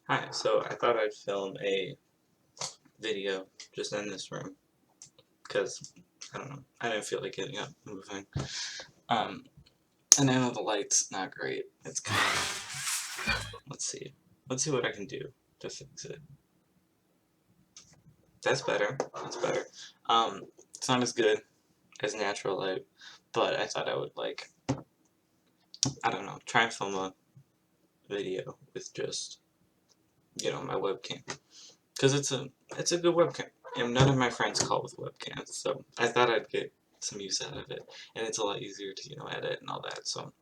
Hi, so I thought I'd film a video just in this room because I don't know, I didn't feel like getting up and moving. Um, and I know the light's not great. It's kind of, let's see what I can do to fix it. That's better. That's better. It's not as good as natural light, but I thought I would I don't know, try and film a video with just my webcam because it's a good webcam. And none of my friends call with webcams, so I thought I'd get some use out of it, and it's a lot easier to edit and all that. So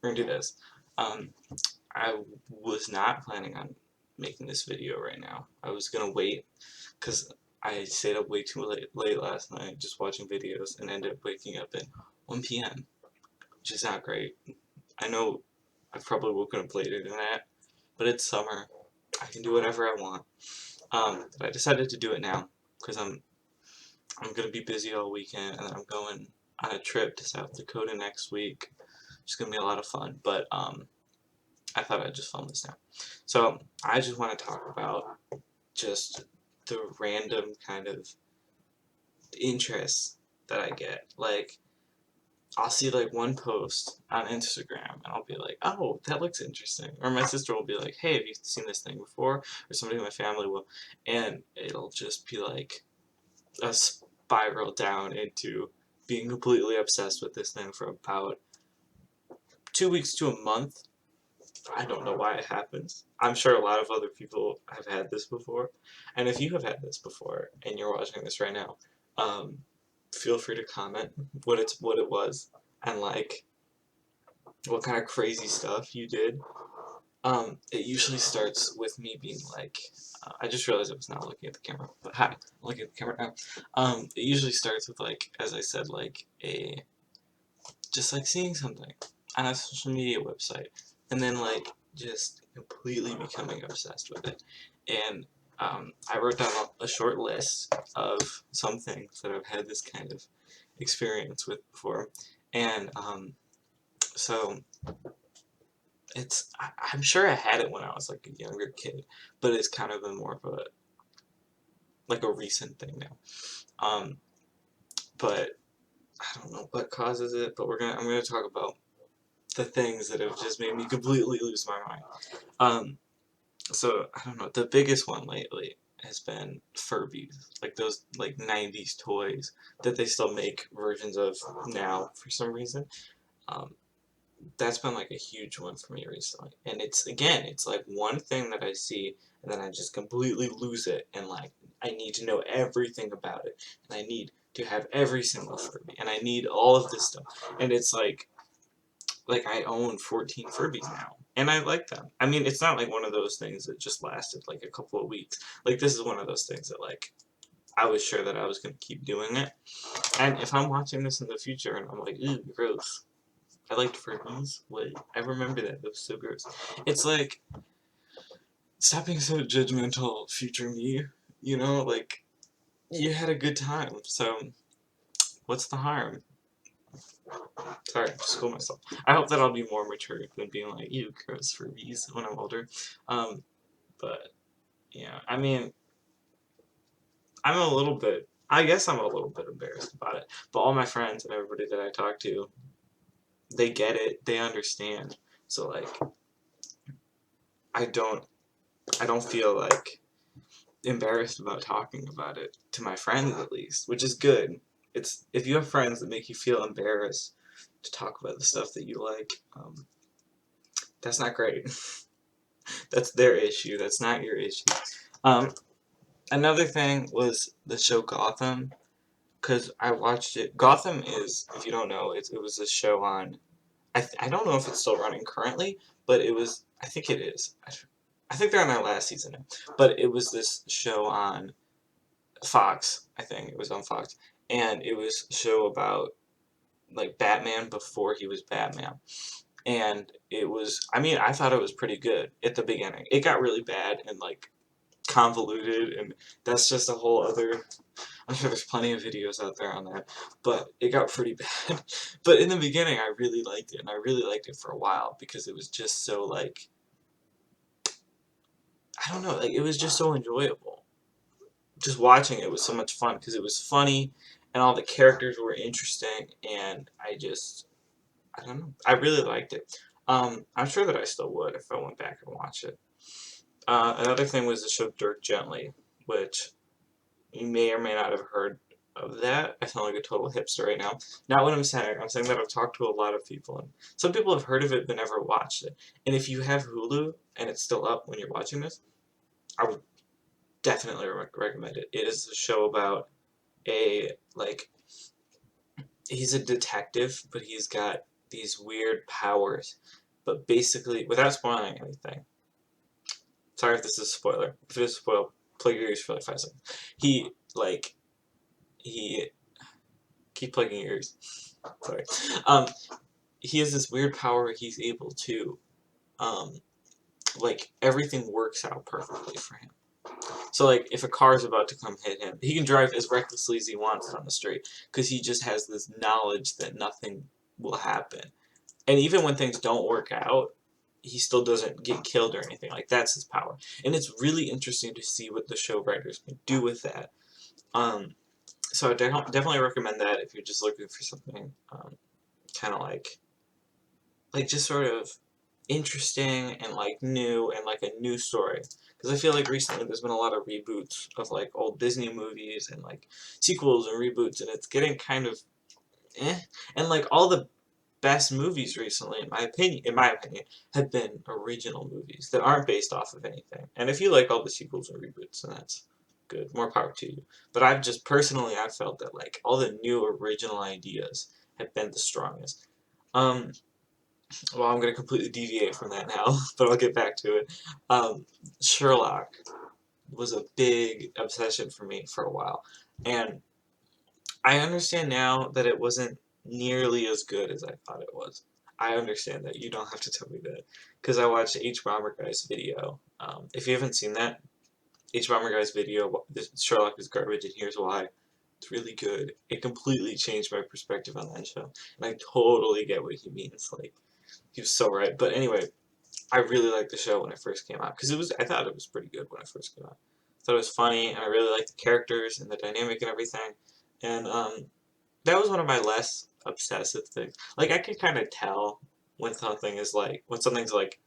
we're gonna do this. Um, I was not planning on making this video right now. I was gonna wait because I stayed up way too late last night just watching videos and ended up waking up at 1 p.m., which is not great. I know I've probably woken up later than that, but it's summer. I can do whatever I want. But I decided to do it now because I'm gonna be busy all weekend, and then I'm going on a trip to South Dakota next week. It's gonna be a lot of fun. But I thought I'd just film this now. So I just want to talk about just the random kind of interests that I get. Like I'll see like one post on Instagram, and I'll be like, "Oh, that looks interesting," or my sister will be like, "Hey, have you seen this thing before?" Or somebody in my family will, and it'll just be like a spiral down into being completely obsessed with this thing for about 2 weeks to a month. I don't know why it happens. I'm sure a lot of other people have had this before. And if you have had this before and you're watching this right now, um, feel free to comment what it was and like what kind of crazy stuff you did. It usually starts with me being like, I just realized I was not looking at the camera, but hi, I'm looking at the camera now. It usually starts with like, as I said, like just like seeing something on a social media website, and then like just completely becoming obsessed with it. And I wrote down a short list of some things that I've had this kind of experience with before, and so I'm sure I had it when I was like a younger kid, but it's kind of been more of a recent thing now. Um, but I don't know what causes it, but I'm gonna talk about the things that have just made me completely lose my mind. Um, so I don't know. The biggest one lately has been Furbies, like those like '90s toys that they still make versions of now for some reason. Um, that's been like a huge one for me recently, and it's like one thing that I see, and then I just completely lose it, and like I need to know everything about it, and I need to have every single Furby, and I need all of this stuff, and it's like I own 14 Furbies now, and I like them. I mean, it's not like one of those things that just lasted like a couple of weeks. Like this is one of those things that like I was sure that I was gonna keep doing it. And if I'm watching this in the future and I'm like, ooh, gross. I liked Furbies. Wait, I remember that. That was so gross. It's like stop being so judgmental, future me. Like you had a good time. So what's the harm? Sorry, to school myself. I hope that I'll be more mature than being like, ew, gross Furbies when I'm older. Um, But yeah, I mean, I guess I'm a little bit embarrassed about it. But all my friends and everybody that I talk to, they get it, they understand. So like, I don't, I don't feel like embarrassed about talking about it to my friends at least, which is good. It's if you have friends that make you feel embarrassed to talk about the stuff that you like, that's not great. That's their issue. That's not your issue. Um, Another thing was the show Gotham. Because I watched it. Gotham is, if you don't know, it was a show on. I don't know if it's still running currently, but it was. I think it is. I think they're on their last season now. But it was this show on Fox. I think it was on Fox, and it was a show about like Batman before he was Batman. And it was. I mean, I thought it was pretty good at the beginning. It got really bad and like convoluted, and that's just a whole other. I'm sure there's plenty of videos out there on that, but it got pretty bad. But in the beginning, I really liked it, and I really liked it for a while because it was just so like I don't know, like, it was just so enjoyable. Just watching it was so much fun because it was funny and all the characters were interesting, and I don't know, I really liked it. I'm sure that I still would if I went back and watched it. Another thing was the show Dirk Gently, which you may or may not have heard of that. I sound like a total hipster right now. Not what I'm saying. I'm saying that I've talked to a lot of people, and some people have heard of it but never watched it. And if you have Hulu and it's still up when you're watching this, I would definitely recommend it. It is a show about a, like, he's a detective, but he's got these weird powers. But basically, without spoiling anything, sorry if this is a spoiler. If it is a spoiler, plug your ears for like 5 seconds. He, like, he, keep plugging your ears. Sorry. Um, he has this weird power where he's able to, um, like, everything works out perfectly for him. So, like, if a car is about to come hit him, he can drive as recklessly as he wants on the street because he just has this knowledge that nothing will happen. And even when things don't work out, he still doesn't get killed or anything. Like, that's his power. And it's really interesting to see what the show writers can do with that. So I definitely recommend that if you're just looking for something kind of like just sort of interesting and like new and like a new story. Because I feel like recently there's been a lot of reboots of like old Disney movies and like sequels and reboots, and it's getting kind of eh. And like all the best movies recently, in my opinion, have been original movies that aren't based off of anything. And if you like all the sequels and reboots, then that's good. More power to you. But I've felt that like all the new original ideas have been the strongest. Um, well, I'm going to completely deviate from that now, but I'll get back to it. Sherlock was a big obsession for me for a while, and I understand now that it wasn't nearly as good as I thought it was. I understand that. You don't have to tell me that. Because I watched H. Bomber Guy's video. If you haven't seen that, H. Bomber Guy's video, Sherlock is garbage, and here's why. It's really good. It completely changed my perspective on that show. And I totally get what he means. Like, he was so right. But anyway, I really liked the show when it first came out. Because I thought it was pretty good when it first came out. I thought it was funny, and I really liked the characters and the dynamic and everything. And that was one of my less obsessive things. Like, I can kind of tell when something's like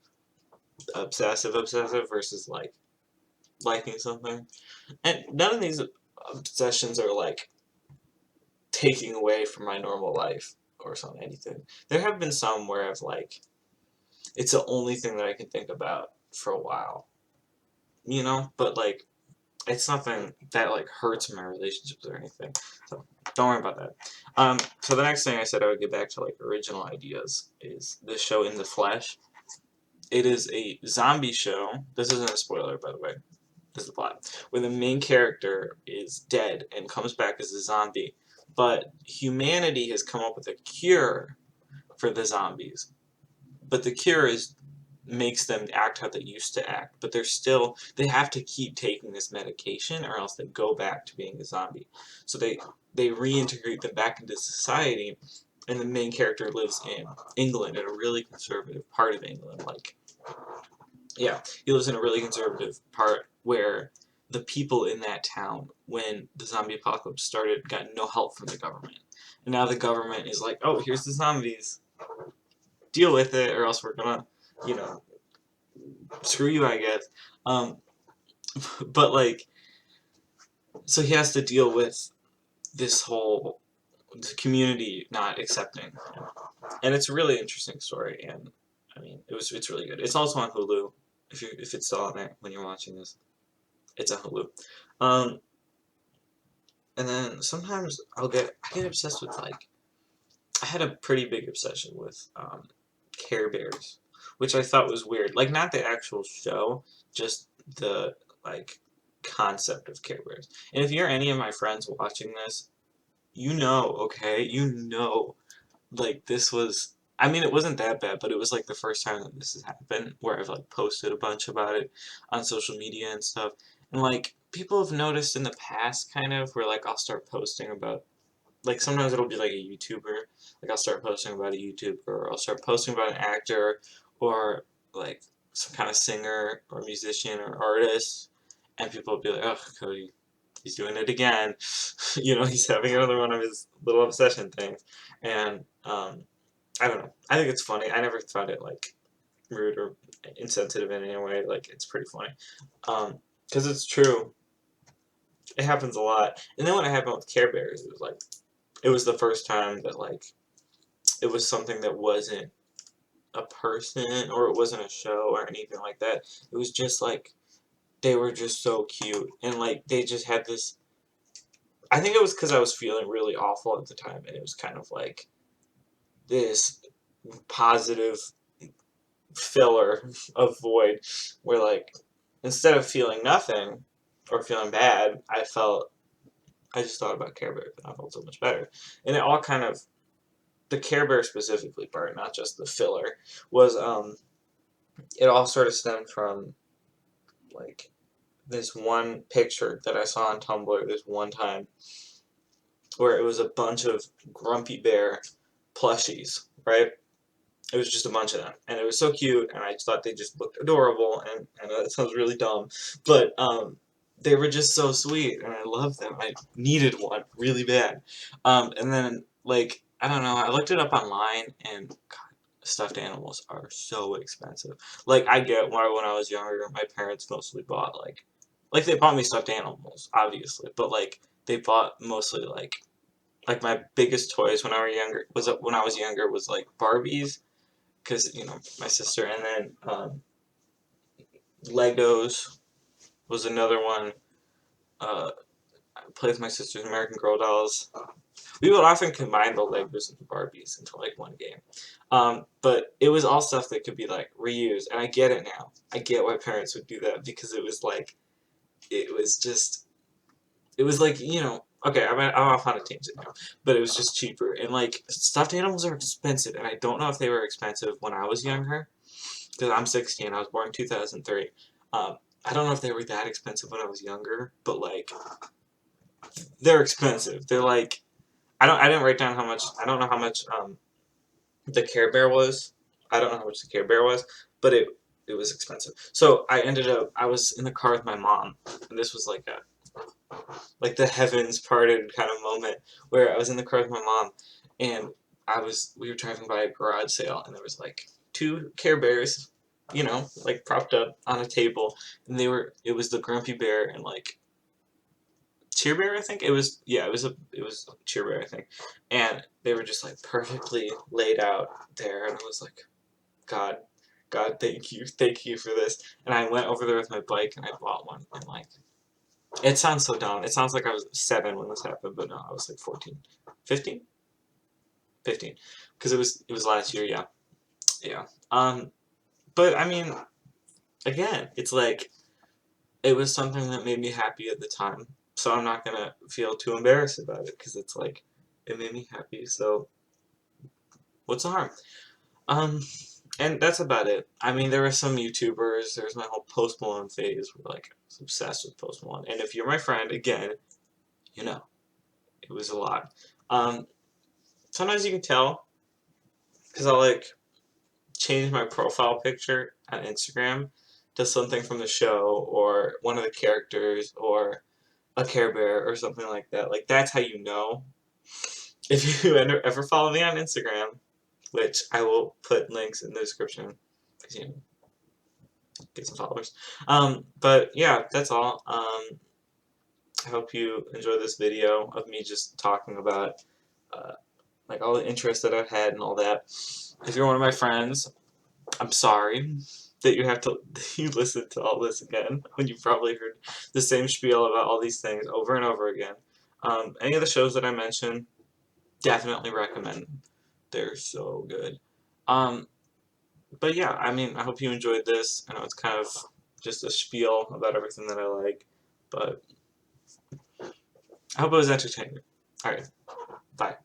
obsessive versus like liking something. And none of these obsessions are like taking away from my normal life or something, anything. There have been some where I've like, it's the only thing that I can think about for a while, but like, it's nothing that like hurts my relationships or anything. So don't worry about that. So the next thing I said I would get back to like original ideas is this show In the Flesh. It is a zombie show. This isn't a spoiler, by the way. This is the plot. Where the main character is dead and comes back as a zombie, but humanity has come up with a cure for the zombies. But the cure makes them act how they used to act, but they have to keep taking this medication or else they go back to being a zombie. So they reintegrate them back into society, and the main character lives in England, in a really conservative part of England. Like, yeah, he lives in a really conservative part where the people in that town, when the zombie apocalypse started, got no help from the government. And now the government is like, oh, here's the zombies, deal with it, or else we're gonna, you know, screw you, I guess. Um, but like, so he has to deal with this whole community not accepting him. And it's a really interesting story, and I mean, it's really good. It's also on Hulu. If it's still on there when you're watching this, it's on Hulu. Um, and then sometimes I get obsessed with like, I had a pretty big obsession with Care Bears, which I thought was weird. Like, not the actual show, just the like concept of Care Bears. And if you're any of my friends watching this, okay, like, this was. I mean, it wasn't that bad, but it was like the first time that this has happened, where I've like posted a bunch about it on social media and stuff. And like, people have noticed in the past, kind of, where like I'll start posting about, like, sometimes it'll be like a YouTuber. Like, I'll start posting about a YouTuber, or I'll start posting about an actor, or like some kind of singer or musician or artist, and people would be like, "Oh, Cody, he's doing it again." You know, he's having another one of his little obsession things, and I don't know. I think it's funny. I never thought it like rude or insensitive in any way. Like it's pretty funny, because it's true. It happens a lot. And then when it happened with Care Bears, it was like it was the first time that like it was something that wasn't a person or it wasn't a show or anything like that. It was just like they were just so cute and like they just had this. I think it was because I was feeling really awful at the time, and it was kind of like this positive filler of void where like instead of feeling nothing or feeling bad, I just thought about Care Bears and I felt so much better. And it all kind of the Care Bear specifically part, not just the filler, was it all sort of stemmed from like this one picture that I saw on Tumblr this one time where it was a bunch of Grumpy Bear plushies, right? It was just a bunch of them, and it was so cute, and I just thought they just looked adorable, and I know that sounds really dumb, but they were just so sweet, and I loved them. I needed one really bad, and then like I don't know, I looked it up online, and God, stuffed animals are so expensive. Like I get why when I was younger, my parents mostly bought like they bought me stuffed animals, obviously, but like they bought mostly like my biggest toys when I was younger was like Barbies because you know my sister, and then Legos was another one. I played with my sister's American Girl dolls. We would often combine the Legos and the Barbies into like one game, but it was all stuff that could be like reused, and I get it now. I get why parents would do that because it was like it was just it was like you know. Okay, I'm off on a tangent now, but it was just cheaper. And like stuffed animals are expensive, and I don't know if they were expensive when I was younger, because I'm 16. I was born in 2003. I don't know if they were that expensive when I was younger, but like they're expensive. They're like I didn't write down how much. I don't know how much the Care Bear was. I don't know how much the Care Bear was, but it was expensive. So I was in the car with my mom, and this was like the heavens parted kind of moment where I was in the car with my mom, and we were driving by a garage sale, and there was like two Care Bears, you know, like propped up on a table, and it was the Grumpy Bear and like Cheer Bear, I think it was Cheer Bear, I think, and they were just like perfectly laid out there, and I was like, God, God, thank you for this, and I went over there with my bike and I bought one, and like it sounds so dumb. It sounds like I was 7 when this happened, but no, I was like 14. 15? 15. Because it was last year, yeah. Yeah. But I mean, again, it's like it was something that made me happy at the time. So I'm not gonna feel too embarrassed about it because it's like it made me happy. So what's the harm? Um, and that's about it. I mean, there were some YouTubers. There's my whole Post Malone phase where like I was obsessed with Post Malone. And if you're my friend, again, you know. It was a lot. Um, Sometimes you can tell because I'll like change my profile picture on Instagram to something from the show or one of the characters or a Care Bear or something like that. Like that's how you know. If you ever follow me on Instagram, which I will put links in the description because you know get some followers. But yeah, that's all. I hope you enjoy this video of me just talking about uh, like all the interests that I've had and all that. If you're one of my friends, I'm sorry that you have to you listen to all this again when you've probably heard the same spiel about all these things over and over again. Any of the shows that I mentioned, definitely recommend. They're so good. Um, but yeah, I mean, I hope you enjoyed this. I know it's kind of just a spiel about everything that I like, but I hope it was entertaining. All right, bye.